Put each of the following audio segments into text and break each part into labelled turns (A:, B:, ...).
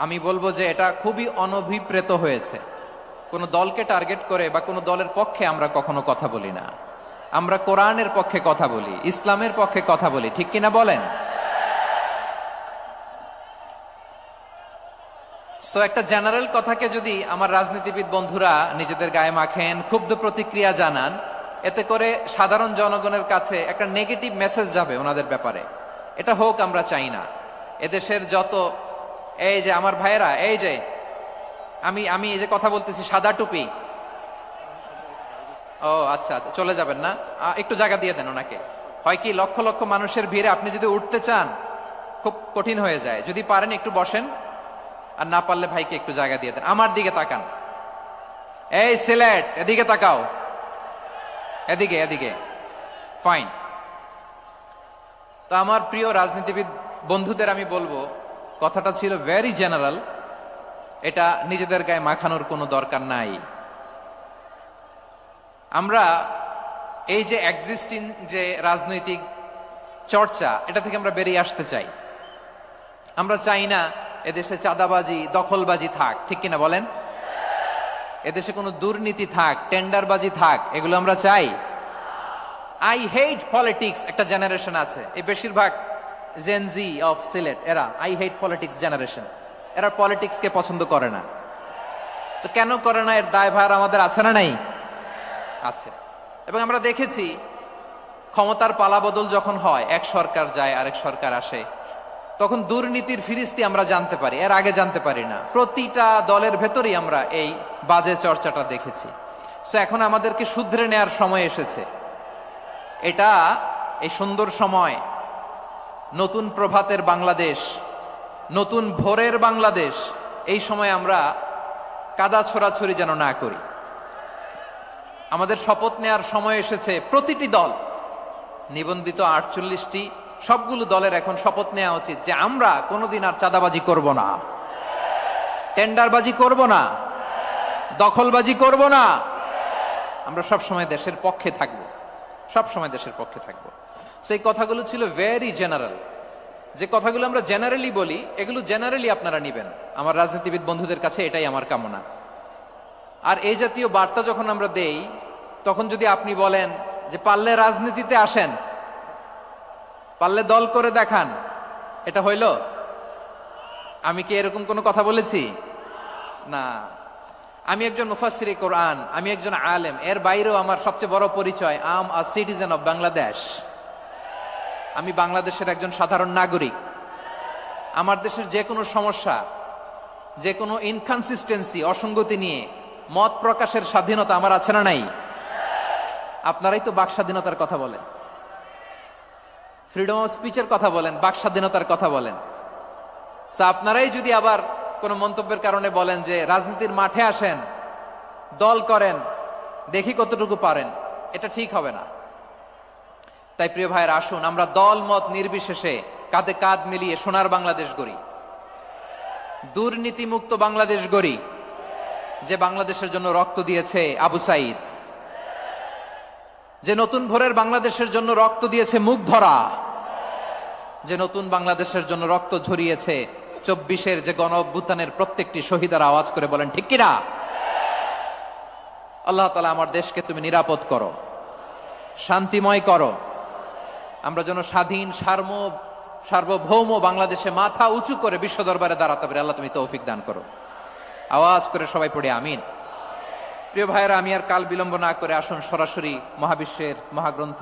A: আমি বলবো যে এটা খুবই অনভিপ্রেত হয়েছে। কোনো দলকে টার্গেট করে বা কোনো দলের পক্ষে আমরা কখনো কথা বলি না। আমরা কোরআনের পক্ষে কথা বলি, ইসলামের পক্ষে কথা বলি, ঠিক কিনা বলেন? সো একটা জেনারেল কথাকে যদি আমার রাজনীতিবিদ বন্ধুরা নিজেদের গায়ে মাখেন, ক্ষুব্ধ প্রতিক্রিয়া জানান, এতে করে সাধারণ জনগণের কাছে একটা নেগেটিভ মেসেজ যাবে ওনাদের ব্যাপারে। এটা হোক আমরা চাই না। এদেশের যত এই যে আমার ভাইয়েরা, এই যে আমি আমি এই যে কথা বলতেছি, সাদা টুপি, ও আচ্ছা আচ্ছা, চলে যাবেন না? একটু জায়গা দিয়ে দেন ওনাকে। হয় কি, লক্ষ লক্ষ মানুষের ভিড়ে আপনি যদি উঠতে চান খুব কঠিন হয়ে যায়। যদি পারেন একটু বসেন, আর না পারলে ভাইকে একটু জায়গা দিয়ে দেন। আমার দিকে তাকান, এই সিলেট, এদিকে তাকাও, এদিকে এদিকে, ফাইন। তো আমার প্রিয় রাজনীতিবিদ বন্ধুদের আমি বলবো, কথাটা ছিল ভেরি জেনারেল, এটা নিজেদের গায়ে মাখানোর কোনো দরকার নাই। আমরা এই যে এক্সিস্টিং যে রাজনৈতিক চর্চা, এটা থেকে আমরা বেরিয়ে আসতে চাই। আমরা চাই না এদেশে চাঁদাবাজি, দখলবাজি থাক, ঠিক কিনা বলেন? এদেশে কোনো দুর্নীতি থাক, টেন্ডারবাজি থাক, এগুলো আমরা চাই। আই হেট পলিটিক্স একটা জেনারেশন আছে, এই বেশিরভাগ জেনজি অফ সিলেট, এরা আই হেট পলিটিক্স জেনারেশন। এরা পলিটিক্সকে পছন্দ করে না। তো কেন করে না, এর দায়ভার আমাদের আছে না নাই? আছে। এবং আমরা দেখেছি ক্ষমতার পালাবদল যখন হয়, এক সরকার যায় আরেক সরকার আসে, তখন দুর্নীতির ফিরিস্তি আমরা জানতে পারি, এর আগে জানতে পারি না। প্রতিটা দলের ভেতরেই আমরা এই বাজে চর্চাটা দেখেছি। সো এখন আমাদেরকে শুধরে নেয়ার সময় এসেছে। এটা এই সুন্দর সময়, নতুন প্রভাতের বাংলাদেশ, নতুন ভোরের বাংলাদেশ, এই সময় আমরা কাদা ছোড়াছড়ি যেন না করি। আমাদের শপথ নেয়ার সময় এসেছে। প্রতিটি দল, নিবন্ধিত 48টি, সবগুলো দলের এখন শপথ নেওয়া উচিত যে আমরা কোনোদিন আর চাঁদাবাজি করব না, টেন্ডারবাজি করব না, দখলবাজি করব না। আমরা সবসময় দেশের পক্ষে থাকব, সবসময় দেশের পক্ষে থাকব। সেই কথাগুলো ছিল ভেরি জেনারেল। যে কথাগুলো আমরা জেনারেলি বলি, এগুলো জেনারেলি আপনারা নিবেন। আমার রাজনীতিবিদ বন্ধুদের কাছে এটাই আমার কামনা। আর এই জাতীয় বার্তা যখন আমরা দেই, তখন যদি আপনি বলেন যে পারলে রাজনীতিতে আসেন, পারলে দল করে দেখান, এটা হইল? আমি কি এরকম কোনো কথা বলেছি? না। আমি একজন মুফাসসিরে কোরআন, আমি একজন আলেম, এর বাইরেও আমার সবচেয়ে বড় পরিচয়, আম আ সিটিজেন অফ বাংলাদেশ। আমি বাংলাদেশের একজন সাধারণ নাগরিক। আমার দেশের যে কোনো সমস্যা, যে কোনো ইনকনসিস্টেন্সি, অসঙ্গতি নিয়ে মত প্রকাশের স্বাধীনতা আমার আছে না নাই? আপনারাই তো বাক স্বাধীনতার কথা বলেন, ফ্রিডম অফ স্পিচের কথা বলেন, বাক স্বাধীনতার কথা বলেন। আপনারাই যদি আবার কোন মন্তব্যের কারণে বলেন যে রাজনীতির মাঠে আসেন, দল করেন, দেখি কতটুকু পারেন, এটা ঠিক হবে না। তাই প্রিয় ভাইয়ের, আসুন আমরা দল মত নির্বিশেষে কাঁধে কাঁধ মিলিয়ে সোনার বাংলাদেশ গড়ি, দুর্নীতিমুক্ত বাংলাদেশ গড়ি। যে বাংলাদেশের জন্য রক্ত দিয়েছে আবু সাইদ, যে নতুন ভোরের বাংলাদেশের জন্য রক্ত দিয়েছে মুগ্ধরা, যে নতুন বাংলাদেশের জন্য রক্ত ঝরিয়েছে 24-এর যে গণ অভ্যুত্থানের প্রত্যেকটি শহীদের, আওয়াজ করে বলেন ঠিক কিনা? আল্লাহ তাআলা আমার দেশকে তুমি নিরাপদ করো, শান্তিময় করো। আমরা যেন স্বাধীন সার্বভৌম বাংলাদেশে মাথা উঁচু করে বিশ্ব দরবারে দাঁড়াতে পারি। আল্লাহ তুমি তৌফিক দান করো। আওয়াজ করে সবাই পড়ে আমিন। প্রিয় ভাইয়েরা, আমি আর কাল বিলম্ব না করে আসুন সরাসরি মহাবিশ্বের মহাগ্রন্থ,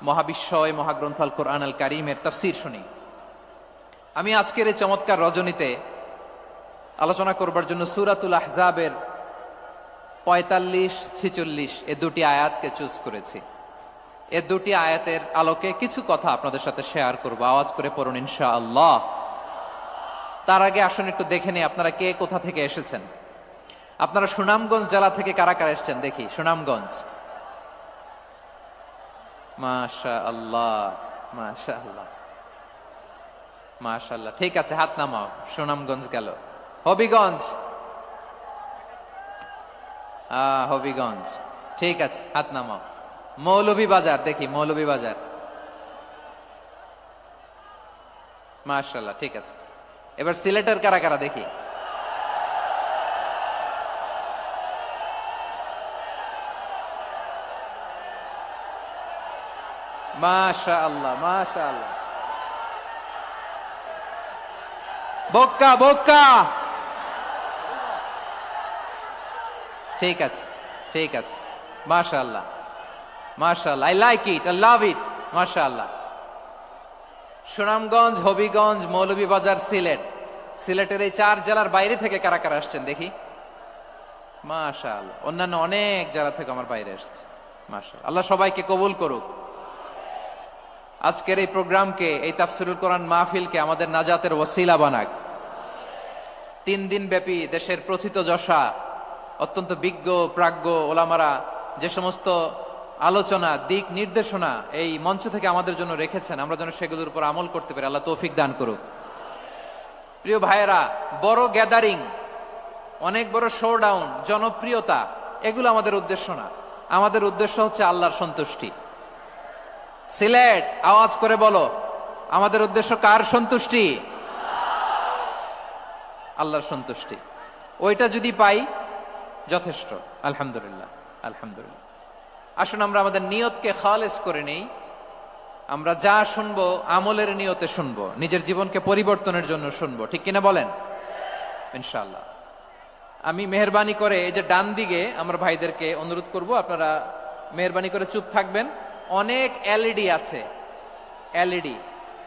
A: মহাবিশ্বয় মহাগ্রন্থ আল কোরআন আল কারীমের তাফসীর শুনি। আমি আজকের এই চমৎকার রজনীতে আলোচনা করবার জন্য সূরাতুল আহজাবের 45-46 এ দুটি আয়াতকে চুজ করেছি। এ দুটি আয়াতের আলোকে কিছু কথা আপনাদের সাথে শেয়ার করব। আওয়াজ করে পড়ুন ইনশাআল্লাহ। তার আগে আসুন একটু দেখে নিই আপনারা কে কোথা থেকে এসেছেন। আপনারা সুনামগঞ্জ জেলা থেকে কারা কারা এসেছেন দেখি। সুনামগঞ্জ, মাশাআল্লাহ মাশাআল্লাহ মাশাআল্লাহ, ঠিক আছে, হাত নামাও। সুনামগঞ্জ গেল। হবিগঞ্জ, হবিগঞ্জ, ঠিক আছে, হাত নামাও। মৌলভীবাজার, দেখি মৌলভীবাজার, মাশাআল্লাহ, ঠিক আছে। এবার সিলেটের কারা কারা দেখি। মাশাআল্লাহ মাশাআল্লাহ, বক্কা বক্কা। ঠিক আছে ঠিক আছে, মাশাআল্লাহ মাশাআল্লাহ, I like it, I love it, মাশাআল্লাহ। সুনামগঞ্জ, হবিগঞ্জ, মৌলভীবাজার, সিলেট, সিলেটের এই 4 জেলার বাইরে থেকে কারা কারা আসছেন দেখি। মাশাআল্লাহ, অন্যান্য অনেক জেলা থেকে আমার বাইরে এসেছে, মাশাআল্লাহ। আল্লাহ সবাইকে কবুল করুক। আজকের এই প্রোগ্রামকে, এই তাফসিরুল কোরআন মাহফিলকে আমাদের নাজাতের ওসিলা বানাক। 3 দিন ব্যাপী দেশের প্রথিতযশা অত্যন্ত বিজ্ঞ প্রাজ্ঞ ওলামারা যে সমস্ত আলোচনা, দিক নির্দেশনা এই মঞ্চ থেকে আমাদের জন্য রেখেছেন, আমরা যেন সেগুলোর উপর আমল করতে পারি। আল্লাহ তৌফিক দান করুক। প্রিয় ভাইয়েরা, বড় গ্যাদারিং, অনেক বড় শোডাউন, জনপ্রিয়তা, এগুলো আমাদের উদ্দেশ্য না। আমাদের উদ্দেশ্য হচ্ছে আল্লাহর সন্তুষ্টি। সিলেট, আওয়াজ করে বলো, আমাদের উদ্দেশ্য কার সন্তুষ্টি? আল্লাহর সন্তুষ্টি। ওইটা যদি পাই যথেষ্ট, আলহামদুলিল্লাহ আলহামদুলিল্লাহ। আসুন আমরা আমাদের নিয়তকে খালেস করে নেই। আমরা যা শুনবো আমলের নিয়তে শুনবো, নিজের জীবনকে পরিবর্তনের জন্য শুনবো, ঠিক কিনা বলেন? ইনশাআল্লাহ। আমি মেহরবানি করে এই যে ডান দিকে আমরা ভাইদেরকে অনুরোধ করব, আপনারা মেহরবানি করে চুপ থাকবেন। অনেক এলইডি আছে, এলইডি,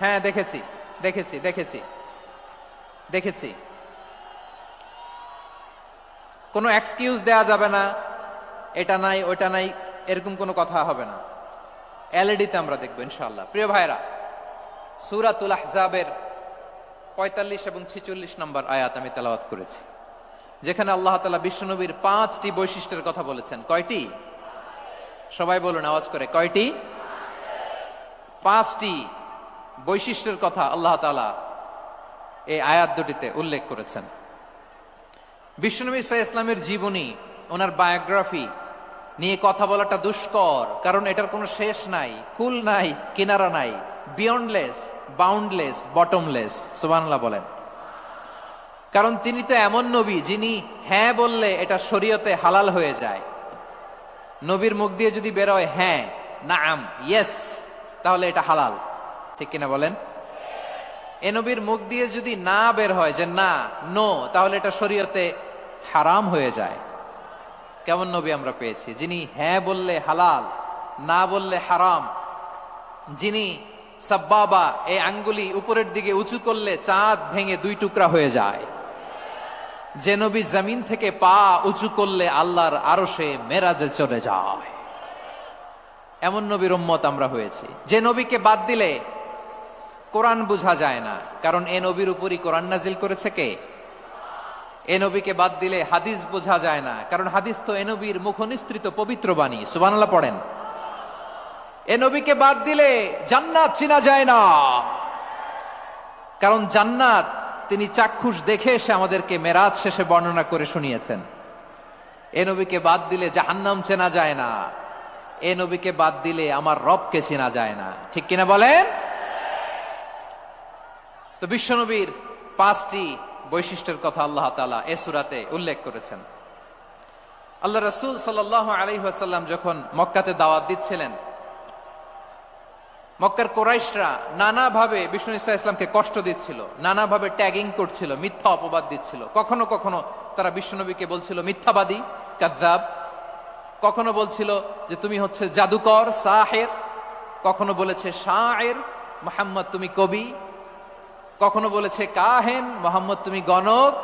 A: হ্যাঁ দেখেছি দেখেছি দেখেছি দেখেছি। কোনো এক্সকিউজ দেয়া যাবে না, এটা নাই ওইটা নাই, এরকম কোনো কথা হবে না। এলইডিতে আমরা দেখবো ইনশাআল্লাহ। প্রিয় ভাইরা, সূরাতুল আহজাবের 45 এবং 46 নম্বর আয়াত আমি তেলাওয়াত করেছি, যেখানে আল্লাহ তাআলা বিশ্বনবীর 5টি বৈশিষ্ট্যের কথা বলেছেন। কয়টি? সবাই বলুন আওয়াজ করে, কয়টি? 5টি বৈশিষ্ট্যের কথা আল্লাহ তাআলা এই আয়াত দুটিতে উল্লেখ করেছেন। বিশ্বনবী সাল্লাল্লাহু আলাইহি ওয়াসাল্লামের জীবনী, ওনার বায়োগ্রাফি নিয়ে কথা বলাটা দুষ্কর, কারণ এটার কোনো শেষ নাই, কুল নাই, কিনারা নাই, বিয়ন্ডলেস, বাউন্ডলেস, বটমলেস। সুবহানাল্লাহ বলেন। কারণ তিনি তো এমন নবী যিনি হ্যাঁ বললে এটা শরীয়তে হালাল হয়ে যায়। নবীর মুখ দিয়ে যদি বেরোয় হ্যাঁ, নাম, ইয়েস, তাহলে এটা হালাল, ঠিক কিনা বলেন? এ নবীর মুখ দিয়ে যদি না বের হয় যে না, নো, তাহলে এটা শরীয়তে হারাম হয়ে যায়। কেমন নবী আমরা পেয়েছি, যিনি হ্যাঁ বললে হালাল, না বললে হারাম, যিনি সাব্বাবা, এই আঙ্গুলি উপরের দিকে উঁচু করলে চাঁদ ভেঙে 2 টুকরা হয়ে যায়, যে নবী জমিন থেকে পা উঁচু করলে আল্লাহর আরশে মেরাজে চলে যায়, এমন নবীর উম্মত আমরা হয়েছি। যে নবীকে বাদ দিলে কোরআন বোঝা যায় না, কারণ এ নবীর উপরই কোরআন নাজিল করেছে কে? এ নবীকে বাদ দিলে হাদিস বোঝা যায় না, কারণ হাদিস তো এ নবীর মুখনিসৃত পবিত্র বাণী। সুবহানাল্লাহ পড়েন। এ নবীকে বাদ দিলে জান্নাত চিনা যায় না, কারণ জান্নাত তিনি চাক্ষুষ দেখে এসে আমাদেরকে মেরাজ শেষে বর্ণনা করে শুনিয়েছেন। এ নবীকে বাদ দিলে জাহান্নাম চেনা যায় না, এ নবীকে বাদ দিলে আমার রবকে চেনা যায় না, ঠিক কিনা বলেন? তো বিশ্বনবীর 5টি বৈশিষ্ট্যের কথা আল্লাহ তাআলা এই সূরাতে উল্লেখ করেছেন। আল্লাহ রাসূল সাল্লাল্লাহু আলাইহি ওয়াসাল্লাম যখন মক্কাতে দাওয়াত দিচ্ছিলেন, মক্কার কুরাইশরা নানাভাবে বিষ্ণু ঈসা ইসলামকে কষ্ট দিচ্ছিল, নানাভাবে ট্যাগিং করছিল, মিথ্যা অপবাদ দিচ্ছিল। কখনো কখনো তারা বিশ্বনবীকে বলছিল মিথ্যাবাদী, কাযযাব। কখনো বলছিল যে তুমি হচ্ছে জাদুকর, সাহির। কখনো বলেছে শায়ের, মুহাম্মদ তুমি কবি। কখনো বলেছে কাহেন, মুহাম্মদ তুমি গণক।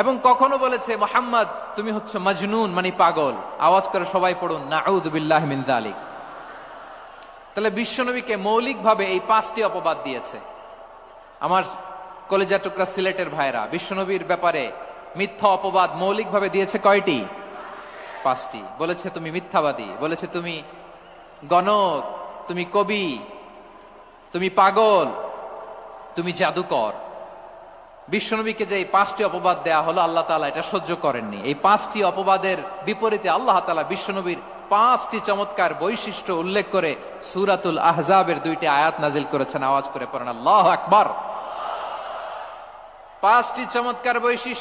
A: এবং কখনো বলেছে মুহাম্মদ তুমি হচ্ছে মাজনুন, মানে পাগল। আওয়াজ করে সবাই পড়ুন, নাউযু বিল্লাহি মিন যালিক। তাহলে বিশ্বনবীকে মৌলিকভাবে এই 5টি অপবাদ দিয়েছে। আমার কলেজা টুকরা সিলেটের ভাইরা, বিশ্বনবীর ব্যাপারে মিথ্যা অপবাদ মৌলিকভাবে দিয়েছে কয়টি? 5টি। বলেছে তুমি মিথ্যাবাদী, বলেছে তুমি গণক, তুমি কবি, তুমি পাগল, তুমি জাদুকর। বিশ্বনবীকে যে এই 5টি অপবাদ দেয়া হলো, আল্লাহ তাআলা এটা সহ্য করেননি। এই 5টি অপবাদের বিপরীতে আল্লাহ তাআলা বিশ্বনবীর 5টি চমৎকার বৈশিষ্ট্য উল্লেখ করে সূরাতুল আহজাবের 2টি আয়াত নাজিল করেছেন। আওয়াজ করে পড়েন আল্লাহু আকবার। পাঁচটি চমৎকার বৈশিষ্ট্য